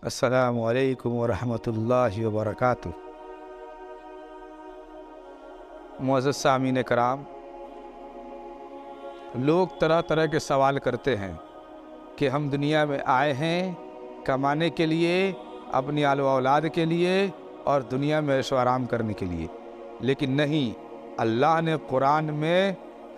अस्सलामु अलैकुम वरहमतुल्लाहि वबरकातुह। मुअज़्ज़ज़ सामीन कराम, लोग तरह तरह के सवाल करते हैं कि हम दुनिया में आए हैं कमाने के लिए, अपनी आलो औलाद के लिए और दुनिया में ऐशो आराम करने के लिए। लेकिन नहीं, अल्लाह ने कुरान में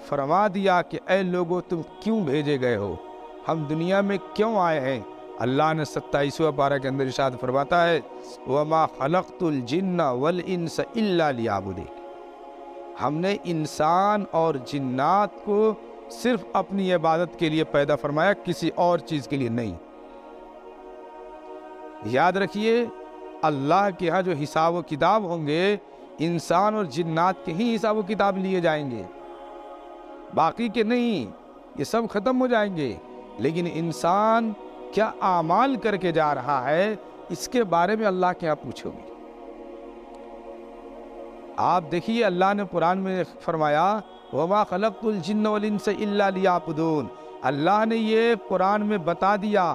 फरमा दिया कि ऐ लोगो, तुम क्यों भेजे गए हो, हम दुनिया में क्यों आए हैं। अल्लाह ने 27वां पारा के अंदर इरशाद फरमाता है, वमा खलक़तुल जिन्ना वल इंस इल्ला लियाबुदून। हमने इंसान और जिन्नात को सिर्फ अपनी इबादत के लिए पैदा फरमाया, किसी और चीज़ के लिए नहीं। याद रखिए, अल्लाह के यहाँ जो हिसाब व किताब होंगे, इंसान और जिन्नात के ही हिसाब व किताब लिए जाएंगे, बाकी के नहीं। ये सब खत्म हो जाएंगे। लेकिन इंसान क्या आमाल करके जा रहा है, इसके बारे में अल्लाह के यहाँ पूछोगे। आप देखिए, अल्लाह ने कुरान में फरमाया, वमा खलक़तुल जिन्ना वल इंसा इल्ला लियाबुदून। अल्लाह ने ये कुरान में बता दिया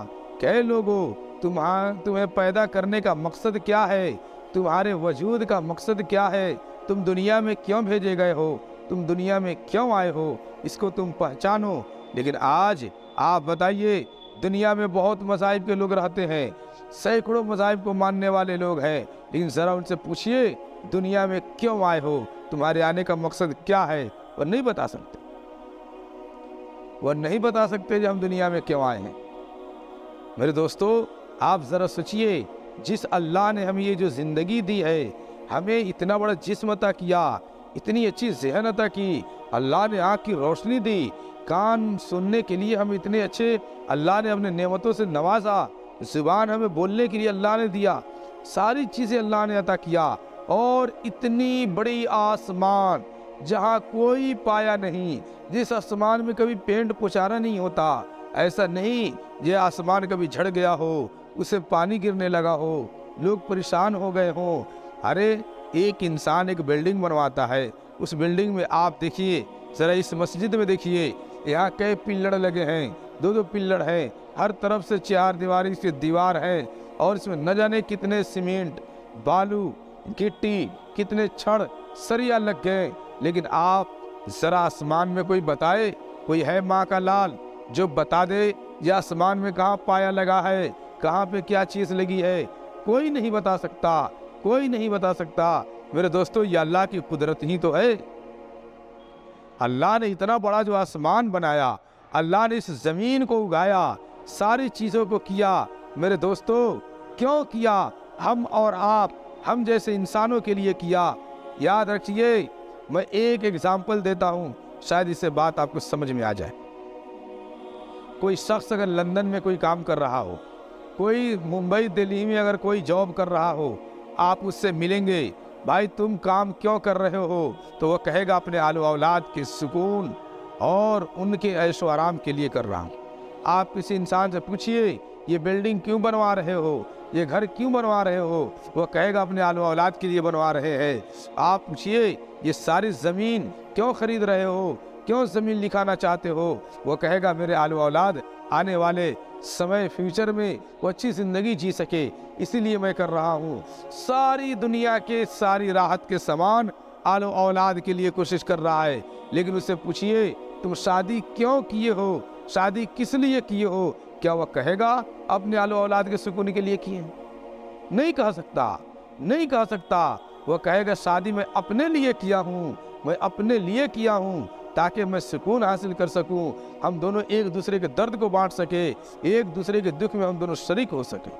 कि लोगों, तुम्हें पैदा करने का मकसद क्या है, तुम्हारे वजूद का मकसद क्या है, तुम दुनिया में क्यों भेजे गए हो, तुम दुनिया में क्यों आए हो, इसको तुम पहचानो। लेकिन आज आप बताइए, दुनिया में बहुत मज़ाहिब के लोग रहते हैं, सैकड़ों मज़ाहिब को मानने वाले लोग हैं, लेकिन ज़रा उनसे पूछिए दुनिया में क्यों आए हो, तुम्हारे आने का मकसद क्या है, वो नहीं बता सकते। वो नहीं बता सकते कि हम दुनिया में क्यों आए हैं। मेरे दोस्तों, आप ज़रा सोचिए, जिस अल्लाह ने हमें ये जो ज़िंदगी दी है, हमें इतना बड़ा जिस्म अता किया, इतनी अच्छी ज़हन अता की, अल्लाह ने आँख की रोशनी दी, कान सुनने के लिए हम इतने अच्छे अल्लाह ने अपने नेमतों से नवाजा, ज़ुबान हमें बोलने के लिए अल्लाह ने दिया, सारी चीज़ें अल्लाह ने अता किया। और इतनी बड़ी आसमान जहाँ कोई पाया नहीं, जिस आसमान में कभी पेंट पुचारा नहीं होता, ऐसा नहीं ये आसमान कभी झड़ गया हो, उसे पानी गिरने लगा हो, लोग परेशान हो गए हो। अरे एक इंसान एक बिल्डिंग बनवाता है, उस बिल्डिंग में आप देखिए, ज़रा इस मस्जिद में देखिए, यहाँ कई पिल्लर लगे हैं, दो पिल्लर हैं, हर तरफ से 4 दीवारी से दीवार है, और इसमें न जाने कितने सीमेंट, बालू, गिट्टी, कितने छड़, सरिया लग गए। लेकिन आप ज़रा आसमान में कोई बताए, कोई है माँ का लाल जो बता दे ये आसमान में कहाँ पाया लगा है, कहाँ पे क्या चीज़ लगी है? कोई नहीं बता सकता, कोई नहीं बता सकता। मेरे दोस्तों, ये अल्लाह की कुदरत ही तो है। अल्लाह ने इतना बड़ा जो आसमान बनाया, अल्लाह ने इस ज़मीन को उगाया, सारी चीज़ों को किया। मेरे दोस्तों, क्यों किया? हम और आप, हम जैसे इंसानों के लिए किया। याद रखिए, मैं एक एग्जाम्पल देता हूँ, शायद इससे बात आपको समझ में आ जाए। कोई शख्स अगर लंदन में कोई काम कर रहा हो, कोई मुंबई दिल्ली में अगर कोई जॉब कर रहा हो, आप उससे मिलेंगे, भाई तुम काम क्यों कर रहे हो, तो वो कहेगा अपने आलो औलाद के सुकून और उनके ऐशो आराम के लिए कर रहा हूँ। आप किसी इंसान से पूछिए, ये बिल्डिंग क्यों बनवा रहे हो, ये घर क्यों बनवा रहे हो, वो कहेगा अपने आलो औलाद के लिए बनवा रहे हैं। आप पूछिए, ये सारी ज़मीन क्यों खरीद रहे हो, क्यों ज़मीन लिखाना चाहते हो, वो कहेगा मेरे आलो औलाद आने वाले समय फ्यूचर में वो अच्छी ज़िंदगी जी सके, इसीलिए मैं कर रहा हूँ। सारी दुनिया के सारी राहत के सामान आलो औलाद के लिए कोशिश कर रहा है। लेकिन उससे पूछिए, तुम शादी क्यों किए हो, शादी किस लिए किए हो, क्या वह कहेगा अपने आलो औलाद के सुकून के लिए किए? नहीं कह सकता, नहीं कह सकता। वह कहेगा शादी मैं अपने लिए किया हूँ, मैं अपने लिए किया हूँ, ताकि मैं सुकून हासिल कर सकूं, हम दोनों एक दूसरे के दर्द को बांट सके, एक दूसरे के दुख में हम दोनों शरीक हो सके,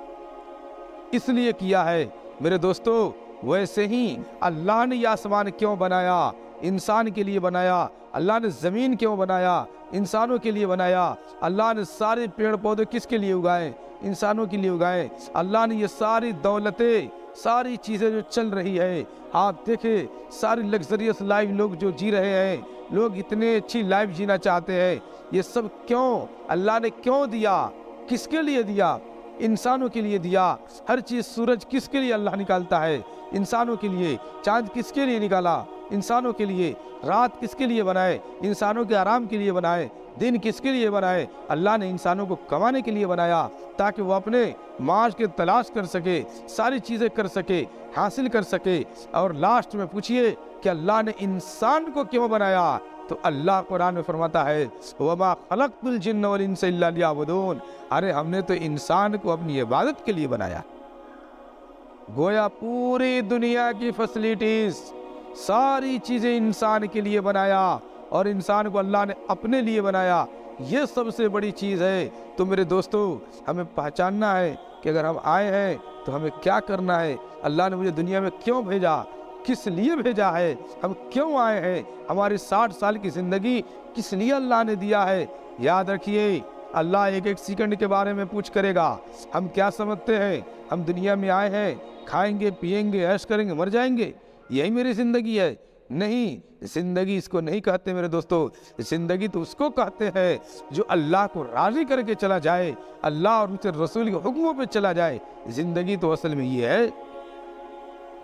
इसलिए किया है। मेरे दोस्तों, वैसे ही अल्लाह ने यह आसमान क्यों बनाया? इंसान के लिए बनाया। अल्लाह ने ज़मीन क्यों बनाया? इंसानों के लिए बनाया। अल्लाह ने सारे पेड़ पौधे किसके लिए उगाए? इंसानों के लिए उगाए। अल्लाह ने ये सारी दौलतें, सारी चीज़ें जो चल रही है, आप देखें, सारी लग्जरियस लाइफ लोग जो जी रहे हैं, लोग इतने अच्छी लाइफ जीना चाहते हैं, ये सब क्यों? अल्लाह ने क्यों दिया? किसके लिए दिया? इंसानों के लिए दिया। हर चीज़, सूरज किसके लिए अल्लाह निकालता है? इंसानों के लिए। चाँद किसके लिए निकाला? इंसानों के लिए। रात किसके लिए बनाए? इंसानों के आराम के लिए बनाए। दिन किसके लिए बनाए? अल्लाह ने इंसानों को कमाने के लिए बनाया, ताकि वो अपने माश की तलाश कर सके, सारी चीज़ें कर सके, हासिल कर सके। और लास्ट में पूछिए कि अल्लाह ने इंसान को क्यों बनाया? तो अल्लाह कुरान में फरमाता है, वमा खलक़तुल जिन्न वल इंसा इल्ला लियअबुदून। अरे हमने तो इंसान को अपनी इबादत के लिए बनाया। गोया पूरी दुनिया की फैसिलिटीज, सारी चीजें इंसान के लिए बनाया, और इंसान को अल्लाह ने अपने लिए बनाया। ये सबसे बड़ी चीज़ है। तो मेरे दोस्तों, हमें पहचानना है कि अगर हम आए हैं तो हमें क्या करना है, अल्लाह ने मुझे दुनिया में क्यों भेजा, किस लिए भेजा है, हम क्यों आए हैं, हमारी 60 साल की ज़िंदगी किस लिए अल्लाह ने दिया है। याद रखिए, अल्लाह एक एक सेकंड के बारे में पूछ करेगा। हम क्या समझते हैं, हम दुनिया में आए हैं, खाएंगे पिएंगे ऐश करेंगे मर जाएंगे, यही मेरी ज़िंदगी है? नहीं, ज़िंदगी इसको नहीं कहते मेरे दोस्तों। ज़िंदगी तो उसको कहते हैं जो अल्लाह को राज़ी करके चला जाए, अल्लाह और उसके रसूल के हुक्मों पे चला जाए। ज़िंदगी तो असल में ये है।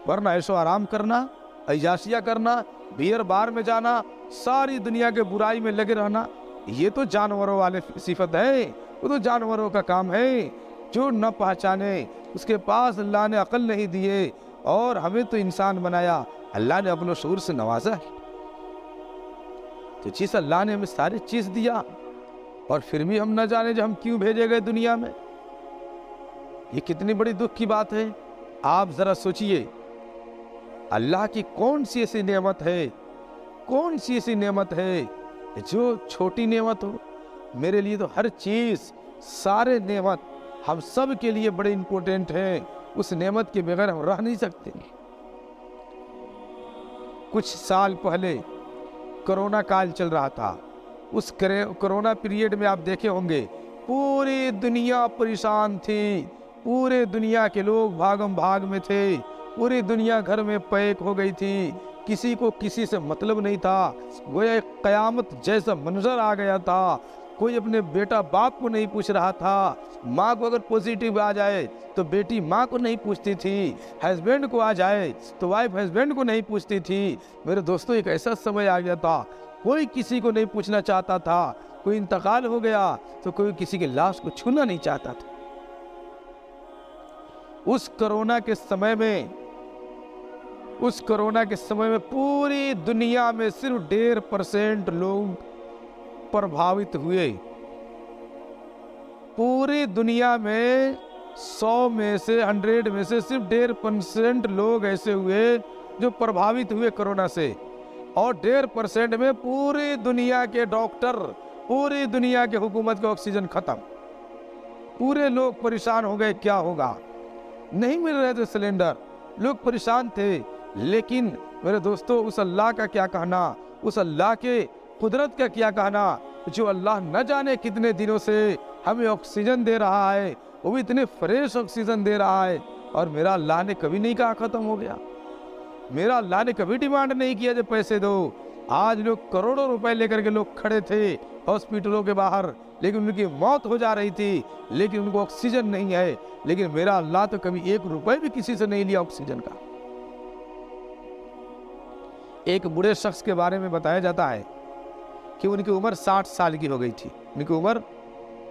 वरना ऐशो आराम करना, अय्याशिया करना, बियर बार में जाना, सारी दुनिया के बुराई में लगे रहना, ये तो जानवरों वाले सिफत है, वो तो जानवरों का काम है। जो न पहचाने उसके पास अल्लाह ने अकल नहीं दिए, और हमें तो इंसान बनाया, अल्लाह ने अपने शूर से नवाजा है। तो जिस अल्लाह ने हमें सारी चीज दिया, और फिर भी हम न जाने जो हम क्यों भेजे गए दुनिया में, ये कितनी बड़ी दुख की बात है। आप जरा सोचिए, अल्लाह की कौन सी ऐसी नेमत है, कौन सी ऐसी नेमत है जो छोटी नेमत हो? मेरे लिए तो हर चीज, सारे नेमत हम सब के लिए बड़े इंपॉर्टेंट हैं। उस नेमत के बगैर हम रह नहीं सकते। कुछ साल पहले कोरोना काल चल रहा था। उस कोरोना पीरियड में आप देखे होंगे, पूरी दुनिया परेशान थी, पूरे दुनिया के लोग भागम भाग में थे, पूरी दुनिया घर में पैक हो गई थी, किसी को किसी से मतलब नहीं था। गोया एक कयामत जैसा मंजर आ गया था। कोई अपने बेटा बाप को नहीं पूछ रहा था। माँ को अगर पॉजिटिव आ जाए तो बेटी माँ को नहीं पूछती थी, हस्बैंड को आ जाए तो वाइफ हस्बैंड को नहीं पूछती थी। मेरे दोस्तों, एक ऐसा समय आ गया था, कोई किसी को नहीं पूछना चाहता था। कोई इंतकाल हो गया तो कोई किसी की लाश को छूना नहीं चाहता था। उस कोरोना के समय में पूरी दुनिया में सिर्फ 1.5% लोग प्रभावित हुए। पूरी दुनिया में 100 में से 100 में से सिर्फ 1.5% लोग ऐसे हुए जो प्रभावित हुए कोरोना से। और 1.5% में पूरी दुनिया के डॉक्टर, पूरी दुनिया के हुकूमत का ऑक्सीजन खत्म। पूरे लोग परेशान हो गए, क्या होगा, नहीं मिल रहे थे सिलेंडर, लोग परेशान थे। लेकिन मेरे दोस्तों, उस अल्लाह का क्या कहना, उस अल्लाह के कुदरत का क्या कहना, जो अल्लाह न जाने कितने दिनों से हमें ऑक्सीजन दे रहा है, वो भी इतने फ्रेश ऑक्सीजन दे रहा है। और मेरा अल्लाह ने कभी नहीं कहा खत्म हो गया। मेरा अल्लाह ने कभी डिमांड नहीं किया जो पैसे दो। आज लोग करोड़ों रुपए लेकर के लोग खड़े थे हॉस्पिटलों के बाहर, लेकिन उनकी मौत हो जा रही थी, लेकिन उनको ऑक्सीजन नहीं है। लेकिन मेरा अल्लाह तो कभी 1 रुपए भी किसी से नहीं लिया ऑक्सीजन का। एक बूढ़े शख्स के बारे में बताया जाता है कि उनकी उम्र 60 साल की हो गई थी। उनकी उम्र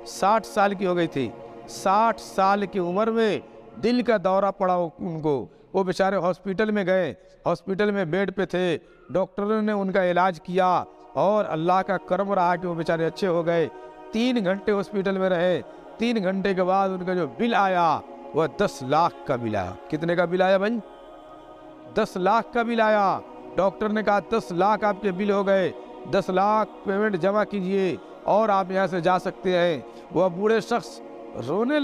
60 साल की हो गई थी। 60 साल की उम्र में दिल का दौरा पड़ा उनको। वो बेचारे हॉस्पिटल में गए, हॉस्पिटल में बेड पे थे, डॉक्टरों ने उनका इलाज किया, और अल्लाह का करम रहा कि वो बेचारे अच्छे हो गए। 3 घंटे हॉस्पिटल में रहे। 3 घंटे के बाद उनका जो बिल आया वह 10 लाख का बिल आया। कितने का बिल आया भाई? 10 लाख का बिल आया। डॉक्टर ने कहा 10 लाख आपके बिल हो गए, 10 लाख पेमेंट जमा कीजिए और आप यहाँ से जा सकते हैं। वह बूढ़े शख्स रोने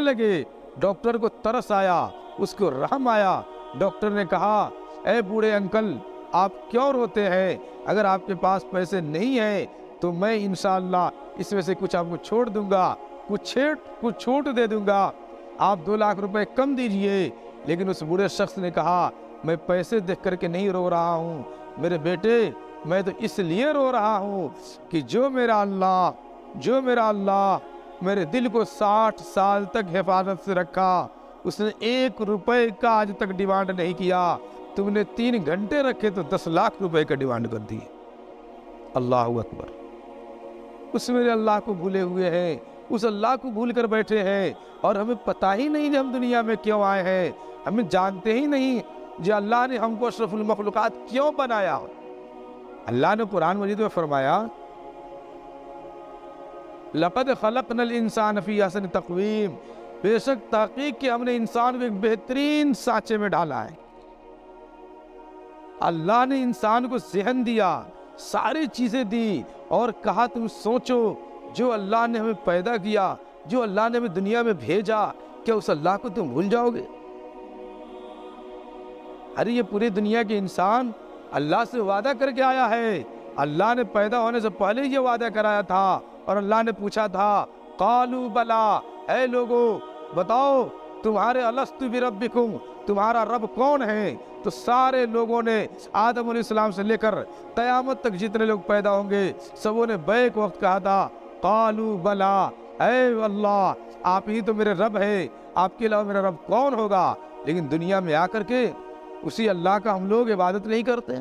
लगे। डॉक्टर को तरस आया, उसको रहम आया। डॉक्टर ने कहा, ए बूढ़े अंकल, आप क्यों रोते हैं? अगर आपके पास पैसे नहीं है तो मैं इंशाअल्लाह इसमें से कुछ आपको छोड़ दूंगा, कुछ छूट दे दूंगा। आप 2 लाख रुपए कम दीजिए। लेकिन उस बूढ़े शख्स ने कहा, मैं पैसे देख करके नहीं रो रहा हूँ मेरे बेटे, मैं तो इसलिए रो रहा हूँ कि जो मेरा अल्लाह मेरे दिल को 60 साल तक हिफाजत से रखा, उसने 1 रुपए का आज तक डिमांड नहीं किया। तुमने 3 घंटे रखे तो 10 लाख रुपए का डिमांड कर दी। अल्लाहू अकबर। उसमें अल्लाह को भूले हुए हैं, उस अल्लाह को भूल कर बैठे हैं और हमें पता ही नहीं कि हम दुनिया में क्यों आए हैं, हमें जानते ही नहीं जो अल्लाह ने हमको अशरफुल मखलूकात क्यों बनाया। अल्लाह ने कुरान मजीद में फरमाया लक़द खलक़नल इंसान फ़ी अहसनि तक़वीम, बेशक तहक़ीक़ कि हमने इंसान को एक बेहतरीन सांचे में डाला है। अल्लाह ने इंसान को ज़हन दिया, सारी चीज़ें दी और कहा तुम सोचो, जो अल्लाह ने हमें पैदा किया, जो अल्लाह ने हमें दुनिया में भेजा, क्या उस अल्लाह को तुम भूल जाओगे? अरे ये पूरी दुनिया के इंसान अल्लाह से वादा करके आया है। अल्लाह ने पैदा होने से पहले ये वादा कराया था और अल्लाह ने पूछा था कालू बला, ऐ लोगो बताओ तुम्हारे अलस्तु बिरब्बिकुम, तुम्हारा रब कौन है? तो सारे लोगों ने आदम अलैहिस्सलाम से लेकर क़यामत तक जितने लोग पैदा होंगे सबों ने बैक वक्त कहा था कालू बला, ऐ अल्लाह आप ही तो मेरे रब है, आपके अलावा मेरा रब कौन होगा? लेकिन दुनिया में आकर के उसी अल्लाह का हम लोग इबादत नहीं करते,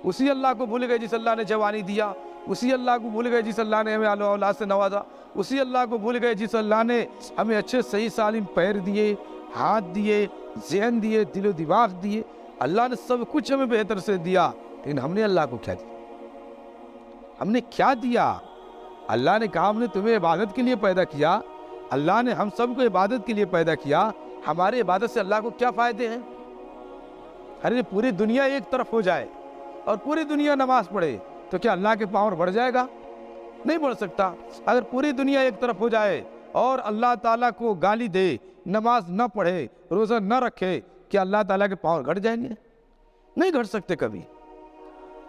उसी अल्लाह को भूल गए जिस अल्लाह ने जवानी दिया, उसी अल्लाह को भूल गए जिस अल्लाह ने हमें औलाद से नवाजा, उसी अल्लाह को भूल गए जिस अल्लाह ने हमें अच्छे सही सालिम पैर दिए, हाथ दिए, ज़हन दिए, दिलो दिमाग दिए। अल्लाह ने सब कुछ हमें बेहतर से दिया, लेकिन हमने अल्लाह को क्या दिया? हमने क्या दिया? अल्लाह ने कहा हमने तुम्हें इबादत के लिए पैदा किया, अल्लाह ने हम सबको इबादत के लिए पैदा किया, हमारे इबादत से अल्लाह को क्या फ़ायदे हैं? अरे पूरी दुनिया एक तरफ हो जाए और पूरी दुनिया नमाज पढ़े तो क्या अल्लाह के पावर बढ़ जाएगा? नहीं बढ़ सकता। अगर पूरी दुनिया एक तरफ हो जाए और अल्लाह ताला को गाली दे, नमाज न पढ़े, रोज़ा न रखे, क्या अल्लाह ताला के पावर घट जाएंगे? नहीं घट सकते कभी।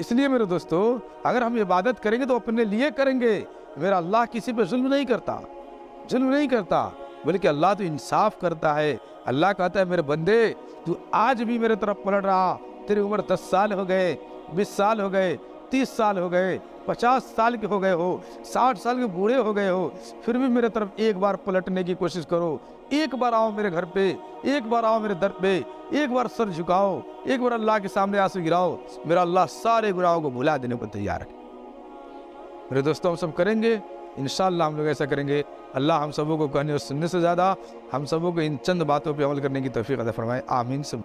इसलिए मेरे दोस्तों अगर हम इबादत करेंगे तो अपने लिए करेंगे। मेरा अल्लाह किसी पे जुल्म नहीं करता, जुल्म नहीं करता, बल्कि अल्लाह तो इंसाफ करता है। अल्लाह कहता है मेरे बंदे तू आज भी मेरे तरफ पलट रहा, तेरी उम्र 10 साल हो गए, 20 साल हो गए, 30 साल हो गए, 50 साल के हो गए हो, 60 साल के बूढ़े हो गए हो, फिर भी मेरे तरफ एक बार पलटने की कोशिश करो, एक बार आओ मेरे घर पे, एक बार आओ मेरे दर पे, एक बार सर झुकाओ, एक बार अल्लाह के सामने आंसू गिराओ, मेरा अल्लाह सारे गुनाहों को भुला देने को तैयार है। मेरे दोस्तों हम सब करेंगे, इंशाअल्लाह हम लोग ऐसा करेंगे। अल्लाह हम सबों को कहने और सुनने से ज़्यादा हम सबों को इन चंद बातों पे अमल करने की तौफीक अता फरमाए। आमीन सब।